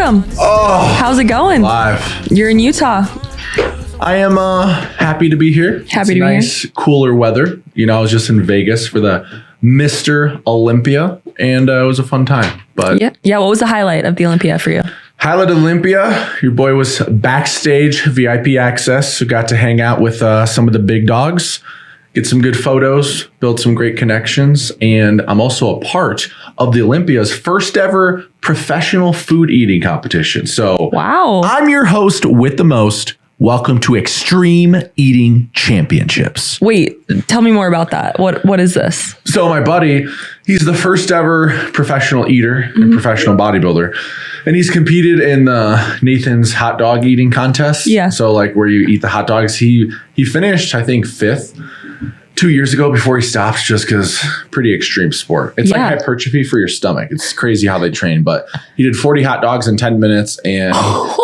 welcome. Oh, how's it going? Live. You're in Utah. I am happy to be here. Happy to be nice, cooler weather. You know, I was just in Vegas for the Mr. Olympia, and it was a fun time. But yeah. What was the highlight of the Olympia for you? Highlight of Olympia, your boy was backstage, VIP access, so got to hang out with some of the big dogs, get some good photos, build some great connections, and I'm also a part of the Olympia's first ever professional food eating competition. So wow, I'm your host with the most. Welcome to Extreme Eating Championships. Wait, tell me more about that. What is this? So my buddy, he's the first ever professional eater and professional bodybuilder. And he's competed in the Nathan's hot dog eating contest. Yeah. So like where you eat the hot dogs, he finished, I think, 5th 2 years ago before he stopped, just because pretty extreme sport. It's like hypertrophy for your stomach. It's crazy how they train, but he did 40 hot dogs in 10 minutes and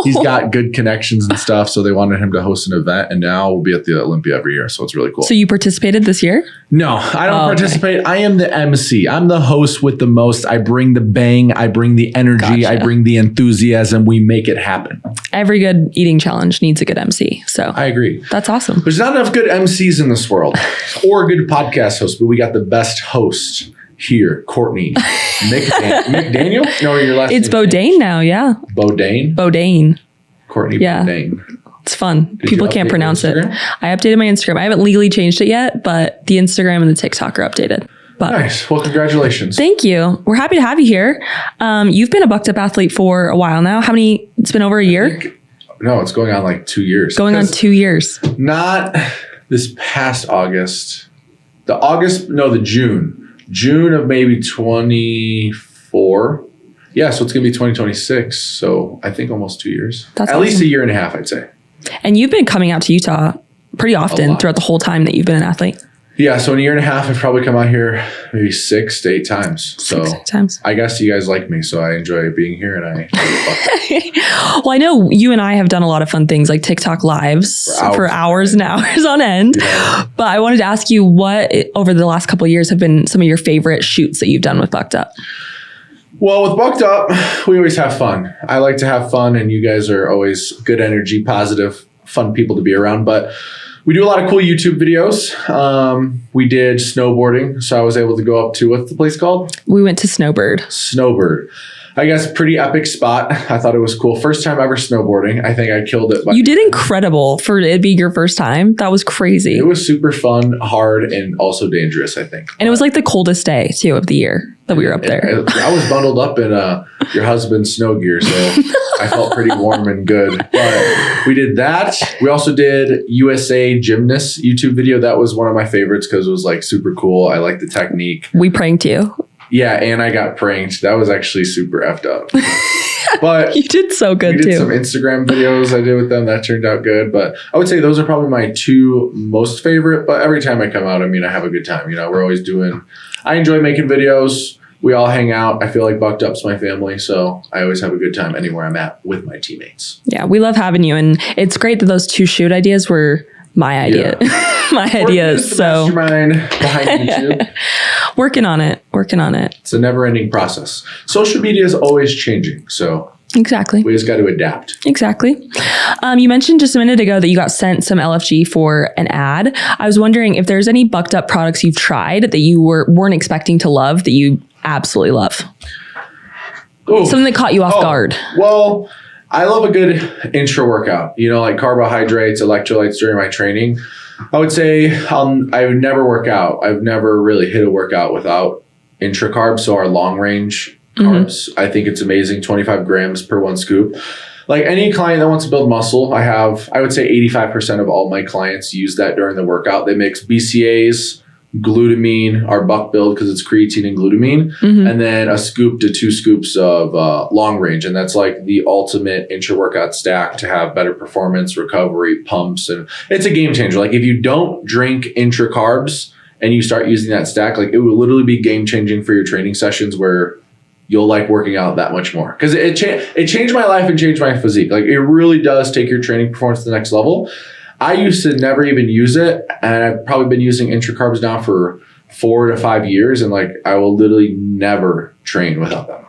he's got good connections and stuff. So they wanted him to host an event, and now we'll be at the Olympia every year. So it's really cool. So you participated this year? No, I don't participate. Okay. I am the MC. I'm the host with the most. I bring the bang. I bring the energy. Gotcha. I bring the enthusiasm. We make it happen. Every good eating challenge needs a good MC. So I agree. That's awesome. There's not enough good MCs in this world or good podcast hosts, but we got the best host here, Courtney. McDaniel? No, your last It's Bodane now, yeah. Bodane? Courtney Bodane. It's fun. People can't pronounce it. I updated my Instagram. I haven't legally changed it yet, but the Instagram and the TikTok are updated. But nice. Well, congratulations. Thank you. We're happy to have you here. You've been a bucked up athlete for a while now. How many? It's been over a year? No, it's going on like 2 years. Going on 2 years. Not this past August. The June of maybe 24. Yeah, so it's going to be 2026. So I think almost 2 years. That's at least a year and a half, I'd say. And you've been coming out to Utah pretty often throughout the whole time that you've been an athlete. Yeah, so in a year and a half, I've probably come out here maybe 6 to 8 times. So 6 times. I guess you guys like me, so I enjoy being here. And well, I know you and I have done a lot of fun things like TikTok lives for hours and hours on end. Yeah. But I wanted to ask you what over the last couple of years have been some of your favorite shoots that you've done with Bucked Up? Well, with Bucked Up, we always have fun. I like to have fun, and you guys are always good energy, positive, fun people to be around. But we do a lot of cool YouTube videos. We did snowboarding, so I was able to go up to, what's the place called? We went to Snowbird. I guess pretty epic spot. I thought it was cool. First time ever snowboarding. I think I killed it. You did incredible for it being your first time. That was crazy. It was super fun, hard, and also dangerous, I think. And it was like the coldest day, too, of the year that we were up there. I was bundled up in your husband's snow gear, so I felt pretty warm and good. But we did that. We also did USA Gymnastics YouTube video. That was one of my favorites because it was like super cool. I like the technique. We pranked you. Yeah, and I got pranked. That was actually super effed up. But you did so good too. We did some Instagram videos I did with them. That turned out good. But I would say those are probably my 2 most favorite. But every time I come out, I mean, I have a good time. You know, we're always I enjoy making videos. We all hang out. I feel like Bucked Up's my family. So I always have a good time anywhere I'm at with my teammates. Yeah, we love having you. And it's great that those 2 shoot ideas were my idea. Yeah. My ideas. So mastermind behind YouTube. Working on it. It's a never-ending process. Social media is always changing, so exactly. We just got to adapt. Exactly. You mentioned just a minute ago that you got sent some LFG for an ad. I was wondering if there's any Bucked Up products you've tried that you weren't expecting to love that you absolutely love. Ooh. Something that caught you off guard. Well, I love a good intra-workout. You know, like carbohydrates, electrolytes during my training. I would say I would never work out. I've never really hit a workout without intra-carbs, so our long-range carbs. I think it's amazing, 25 grams per 1 scoop. Like any client that wants to build muscle, I would say 85% of all my clients use that during the workout. They mix BCAAs, glutamine, our buck build because it's creatine and glutamine, and then a scoop to 2 scoops of long range. And that's like the ultimate intra-workout stack to have better performance, recovery, pumps. And it's a game changer. Like if you don't drink intra-carbs and you start using that stack, like it will literally be game changing for your training sessions where you'll like working out that much more. Because it changed my life and changed my physique. Like it really does take your training performance to the next level. I used to never even use it, and I've probably been using intra-carbs now for 4 to 5 years, and like I will literally never train without them.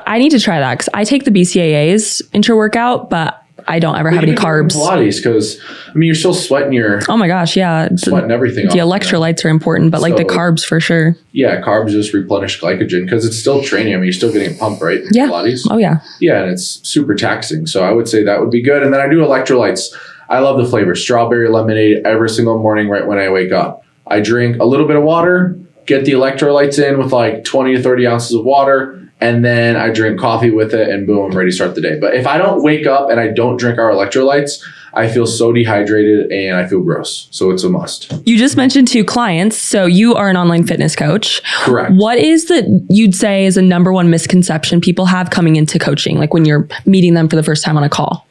I need to try that because I take the BCAAs intra-workout, but I don't ever have any carbs. Pilates, because I mean, you're still sweating your. Oh my gosh, yeah. Sweating everything. The electrolytes are important, but like the carbs for sure. Yeah, carbs just replenish glycogen because it's still training. I mean, you're still getting pumped, right? Yeah. Pilates. Oh yeah. Yeah, and it's super taxing. So I would say that would be good. And then I do electrolytes. I love the flavor. Strawberry lemonade every single morning right when I wake up. I drink a little bit of water, get the electrolytes in with like 20 to 30 ounces of water, and then I drink coffee with it, and boom, I'm ready to start the day. But if I don't wake up and I don't drink our electrolytes, I feel so dehydrated and I feel gross. So it's a must. You just mentioned 2 clients. So you are an online fitness coach. Correct. What is the, you'd say is a number one misconception people have coming into coaching, like when you're meeting them for the first time on a call?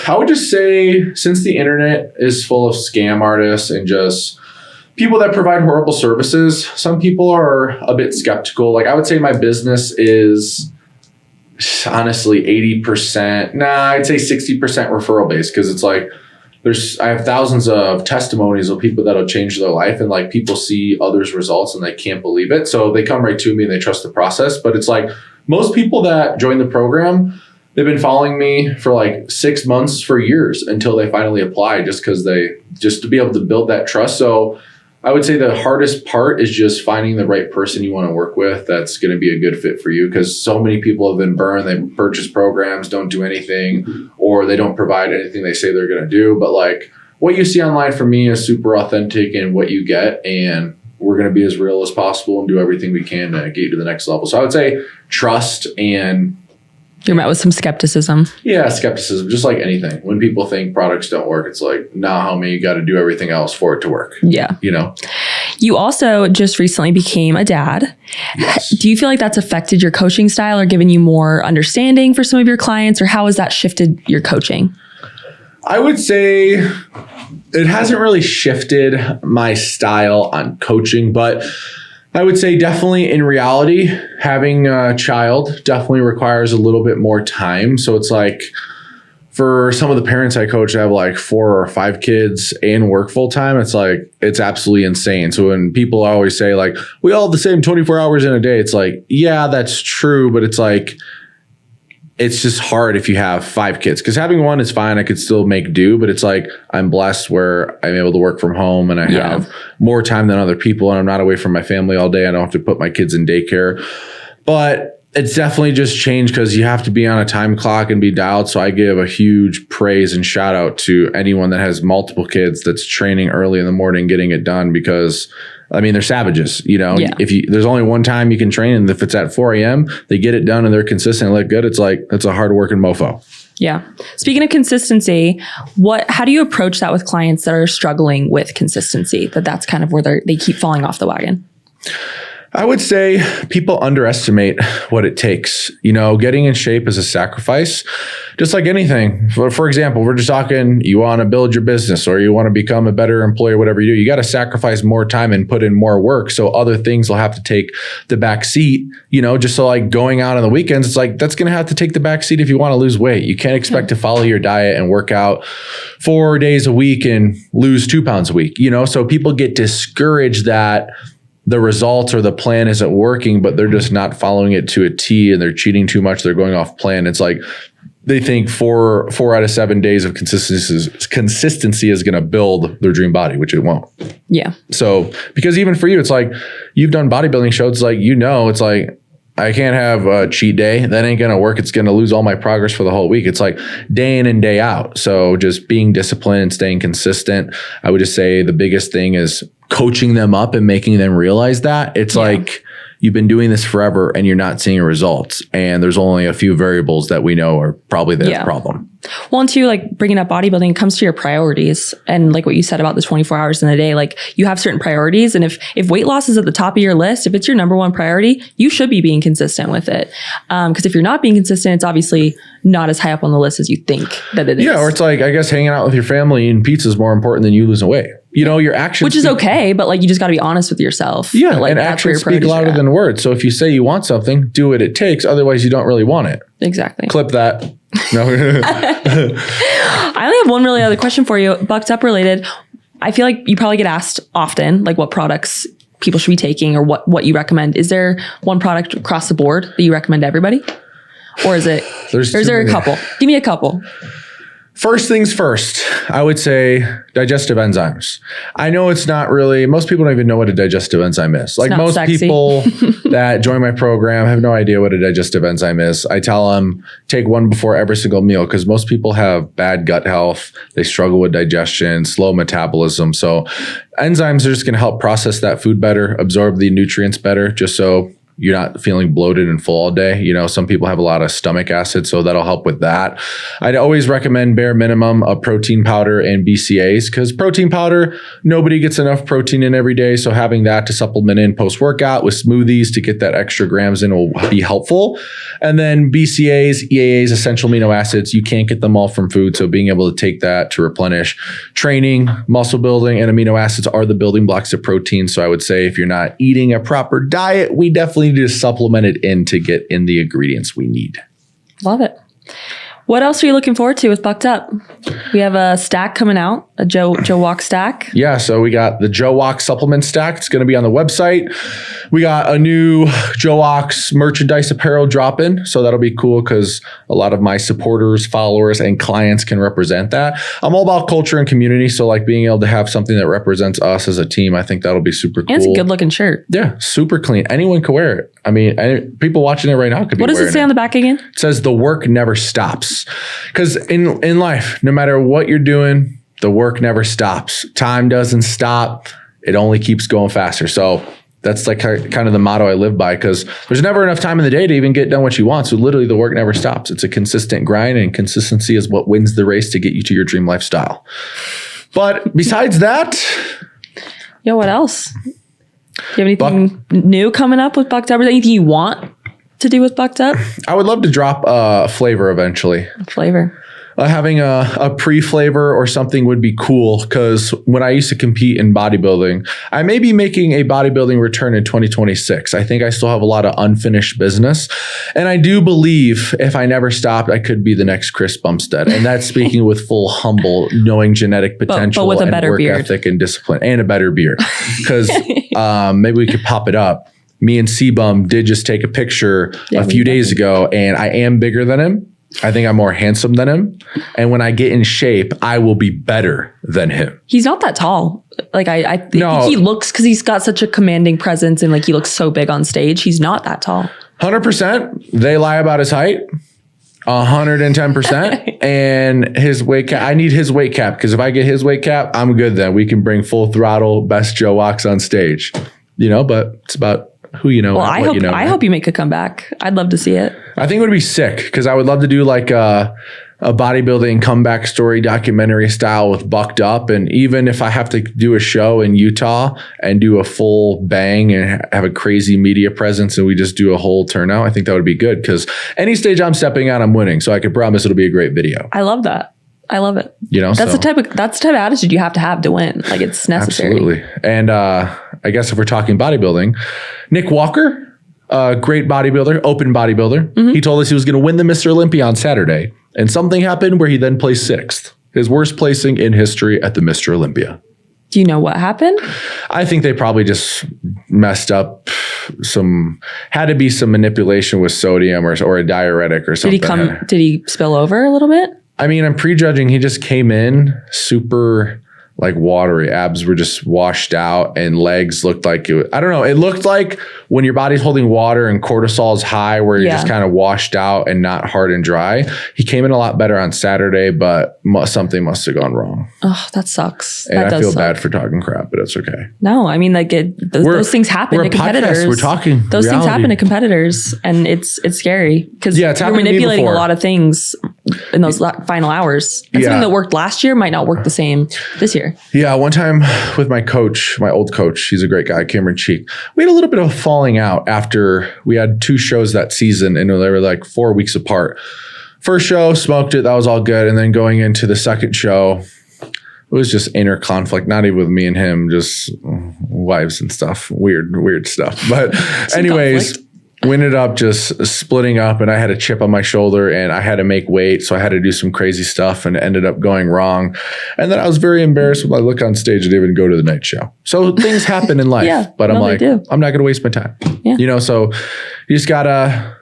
I would just say, since the internet is full of scam artists and just people that provide horrible services, some people are a bit skeptical. Like, I would say my business is honestly 80%. I'd say 60% referral based, because it's like I have thousands of testimonies of people that'll change their life, and like people see others' results and they can't believe it. So they come right to me and they trust the process. But it's like most people that join the program, they've been following me for like 6 months, for years, until they finally apply, just to be able to build that trust. So I would say the hardest part is just finding the right person you want to work with that's going to be a good fit for you, because so many people have been burned. They purchase programs, don't do anything, or they don't provide anything they say they're going to do. But like what you see online from me is super authentic in what you get, and we're going to be as real as possible and do everything we can to get you to the next level. So I would say trust, and you're met with some skepticism. Yeah, skepticism, just like anything. When people think products don't work, it's like, nah, homie, you got to do everything else for it to work. Yeah. You know? You also just recently became a dad. Yes. Do you feel like that's affected your coaching style or given you more understanding for some of your clients, or how has that shifted your coaching? I would say it hasn't really shifted my style on coaching, but I would say definitely in reality, having a child definitely requires a little bit more time. So it's like, for some of the parents I coach that have like 4 or 5 kids and work full time, it's like, it's absolutely insane. So when people always say like, we all have the same 24 hours in a day, it's like, yeah, that's true. But it's like, it's just hard if you have 5 kids, because having one is fine. I could still make do, but it's like, I'm blessed where I'm able to work from home and I have more time than other people, and I'm not away from my family all day. I don't have to put my kids in daycare, but it's definitely just changed because you have to be on a time clock and be dialed. So I give a huge praise and shout out to anyone that has multiple kids that's training early in the morning, getting it done, because I mean, they're savages, you know. Yeah. There's only one time you can train, and if it's at 4 a.m., they get it done and they're consistent and look good. It's like, that's a hard working mofo. Yeah. Speaking of consistency, how do you approach that with clients that are struggling with consistency? That's kind of where they keep falling off the wagon. I would say people underestimate what it takes. You know, getting in shape is a sacrifice, just like anything. For example, we're just talking, you want to build your business or you want to become a better employee, whatever you do, you got to sacrifice more time and put in more work. So other things will have to take the back seat, you know, just so like going out on the weekends, it's like, that's going to have to take the back seat if you want to lose weight. You can't expect to follow your diet and work out 4 days a week and lose 2 pounds a week, you know? So people get discouraged that the results or the plan isn't working, but they're just not following it to a T, and they're cheating too much. They're going off plan. It's like they think 4 out of 7 days of consistency is going to build their dream body, which it won't. Yeah. So, because even for you, it's like, you've done bodybuilding shows, it's like, you know, it's like, I can't have a cheat day. That ain't going to work. It's going to lose all my progress for the whole week. It's like day in and day out. So just being disciplined and staying consistent. I would just say the biggest thing is coaching them up and making them realize that it's like, you've been doing this forever and you're not seeing results. And there's only a few variables that we know are probably the problem. Well, and two, like bringing up bodybuilding, it comes to your priorities. And like what you said about the 24 hours in a day, like you have certain priorities. And if weight loss is at the top of your list, if it's your number one priority, you should be being consistent with it. Because if you're not being consistent, it's obviously not as high up on the list as you think that it is. Yeah, or it's like, I guess hanging out with your family and pizza is more important than you losing weight. You know, your actions. Which is okay, but like you just got to be honest with yourself. Yeah, like, and actions speak louder than words. So if you say you want something, do what it takes. Otherwise, you don't really want it. Exactly. Clip that. No. I only have one really other question for you, Bucked Up related. I feel like you probably get asked often, like what products people should be taking or what you recommend. Is there one product across the board that you recommend to everybody? Or is it, or is there a couple? Give me a couple. First things first, I would say digestive enzymes. I know it's not really, most people don't even know what a digestive enzyme is. Like most people that join my program have no idea what a digestive enzyme is. I tell them take one before every single meal because most people have bad gut health. They struggle with digestion, slow metabolism. So enzymes are just going to help process that food better, absorb the nutrients better, just so you're not feeling bloated and full all day. You know, some people have a lot of stomach acid, so that'll help with that. I'd always recommend bare minimum a protein powder and BCAAs because protein powder, nobody gets enough protein in every day. So having that to supplement in post-workout with smoothies to get that extra grams in will be helpful. And then BCAAs, EAAs, essential amino acids, you can't get them all from food. So being able to take that to replenish training, muscle building, and amino acids are the building blocks of protein. So I would say if you're not eating a proper diet, we definitely need to supplement it in to get in the ingredients we need. Love it. What else are you looking forward to with Bucked Up? We have a stack coming out, a Joe Wachs stack. Yeah, so we got the Joe Wachs supplement stack. It's going to be on the website. We got a new Joe Wachs merchandise apparel drop-in, so that'll be cool because a lot of my supporters, followers, and clients can represent that. I'm all about culture and community, so like being able to have something that represents us as a team, I think that'll be super cool. And it's a good-looking shirt. Yeah, super clean. Anyone can wear it. I mean, people watching it right now could be wearing it. What does it say on the back again? It says the work never stops. Because in life, no matter what you're doing, the work never stops. Time doesn't stop. It only keeps going faster. So that's like kind of the motto I live by because there's never enough time in the day to even get done what you want. So literally the work never stops. It's a consistent grind, and consistency is what wins the race to get you to your dream lifestyle. But besides that... Yo, what else? Do you have anything new coming up with Bucked Up? Or anything you want to do with Bucked Up? I would love to drop a flavor eventually. A flavor? Having a pre-flavor or something would be cool because when I used to compete in bodybuilding, I may be making a bodybuilding return in 2026. I think I still have a lot of unfinished business. And I do believe if I never stopped, I could be the next Chris Bumstead. And that's speaking with full humble, knowing genetic potential but with a and better work beard. ethic and discipline and a better beard. Because maybe we could pop it up. Me and C-Bum did just take a picture a few days ago, and I am bigger than him. I think I'm more handsome than him. And when I get in shape, I will be better than him. He's not that tall. Like I think he looks, because he's got such a commanding presence and like he looks so big on stage. He's not that tall. 100%. They lie about his height. 110%. And his weight cap. I need his weight cap because if I get his weight cap, I'm good then. We can bring full throttle best Joe Wachs on stage. You know, but it's about who you know. Well, I hope you make a comeback. I'd love to see it. I think it would be sick because I would love to do like a bodybuilding comeback story documentary style with Bucked Up. And even if I have to do a show in Utah and do a full bang and have a crazy media presence and we just do a whole turnout, I think that would be good because any stage I'm stepping on, I'm winning. So I can promise it'll be a great video. I love that. I love it. You know, that's the type of attitude you have to win. Like it's necessary. Absolutely. And I guess if we're talking bodybuilding, Nick Walker, great bodybuilder, open bodybuilder. Mm-hmm. He told us he was going to win the Mr. Olympia on Saturday. And something happened where he then placed 6th, his worst placing in history at the Mr. Olympia. Do you know what happened? I think they probably just messed up had to be some manipulation with sodium or a diuretic or something. Did he spill over a little bit? I mean, I'm prejudging. He just came in super like watery. Abs were just washed out and legs looked like I don't know. It looked like when your body's holding water and cortisol is high where you're just kind of washed out and not hard and dry. He came in a lot better on Saturday, but something must have gone wrong. Oh, that sucks. And I feel bad for talking crap, but it's okay. No, I mean, like those things happen to competitors. We're talking those things happen to competitors, and it's scary because you're manipulating a lot of things in those final hours. And something that worked last year might not work the same this year. Yeah, one time with my coach, my old coach, he's a great guy, Cameron Cheek. We had a little bit of a falling out after we had 2 shows that season, and they were like 4 weeks apart. First show, smoked it, that was all good. And then going into the second show, it was just inner conflict, not even with me and him, just wives and stuff, weird stuff. But anyways, conflict. We ended up just splitting up, and I had a chip on my shoulder and I had to make weight. So I had to do some crazy stuff and it ended up going wrong. And then I was very embarrassed when I look on stage and even go to the night show. So things happen in life, but I'm like, I'm not going to waste my time, you know? So you just gotta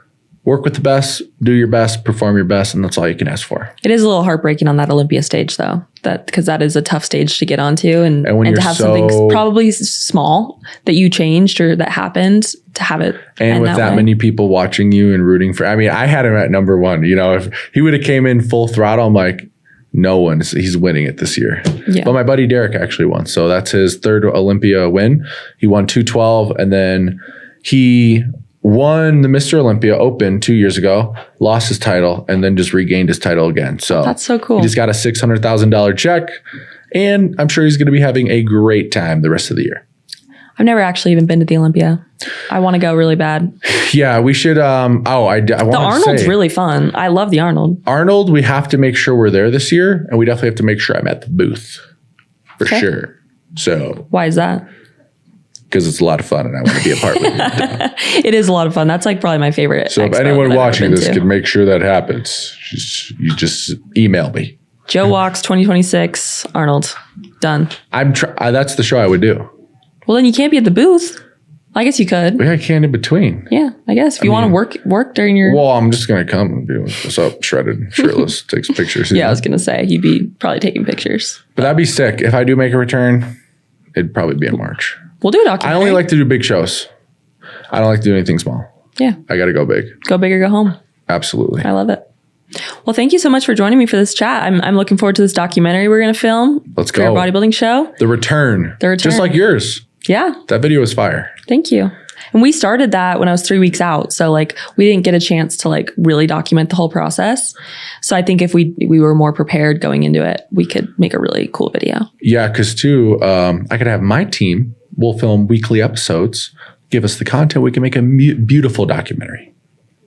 work with the best, do your best, perform your best, and that's all you can ask for. It is a little heartbreaking on that Olympia stage, though, because that is a tough stage to get onto, and when to have something probably small that you changed or that happened, to have it. And with that many people watching you and rooting for, I mean, I had him at number one. You know, if he would have came in full throttle, I'm like, he's winning it this year. Yeah. But my buddy Derek actually won. So that's his third Olympia win. He won 212, and then he won the Mr. Olympia Open 2 years ago, lost his title, and then just regained his title again. So that's so cool. He just got a $600,000 check, and I'm sure he's going to be having a great time the rest of the year. I've never actually even been to the Olympia. I want to go really bad. Yeah, we should. The Arnold's really fun. I love the Arnold. Arnold, we have to make sure we're there this year, and we definitely have to make sure I'm at the booth for sure. So why is that? Because it's a lot of fun and I want to be a part with you. It is a lot of fun. That's like probably my favorite. So if anyone watching this can make sure that happens, you just email me. Joe Wachs 2026 Arnold. Done. That's the show I would do. Well, then you can't be at the booth. I guess you could. Yeah, I can in between. Yeah, I guess. If you want to work during your... Well, I'm just going to come and be what's up, shredded, shirtless, take some pictures. Yeah, I was going to say, you'd be probably taking pictures. But that'd be sick. If I do make a return, it'd probably be in March. We'll do a documentary. I only like to do big shows. I don't like to do anything small. Yeah. I got to go big. Go big or go home. Absolutely. I love it. Well, thank you so much for joining me for this chat. I'm looking forward to this documentary we're going to film. Let's go. For our bodybuilding show. The return. Just like yours. Yeah. That video was fire. Thank you. And we started that when I was 3 weeks out. So like we didn't get a chance to like really document the whole process. So I think if we were more prepared going into it, we could make a really cool video. Yeah, because too, I could have my team. We'll film weekly episodes, give us the content. We can make a beautiful documentary.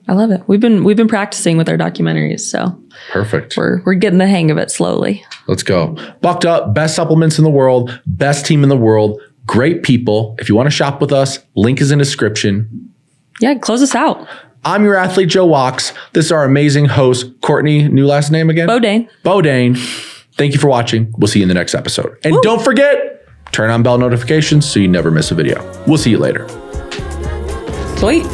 I love it. We've been practicing with our documentaries, so perfect. We're getting the hang of it slowly. Let's go. Bucked Up, best supplements in the world, best team in the world, great people. If you want to shop with us, link is in the description. Yeah, close us out. I'm your athlete, Joe Wachs. This is our amazing host, Courtney. New last name again? Bodane. Thank you for watching. We'll see you in the next episode. And don't forget, turn on bell notifications so you never miss a video. We'll see you later. Sweet.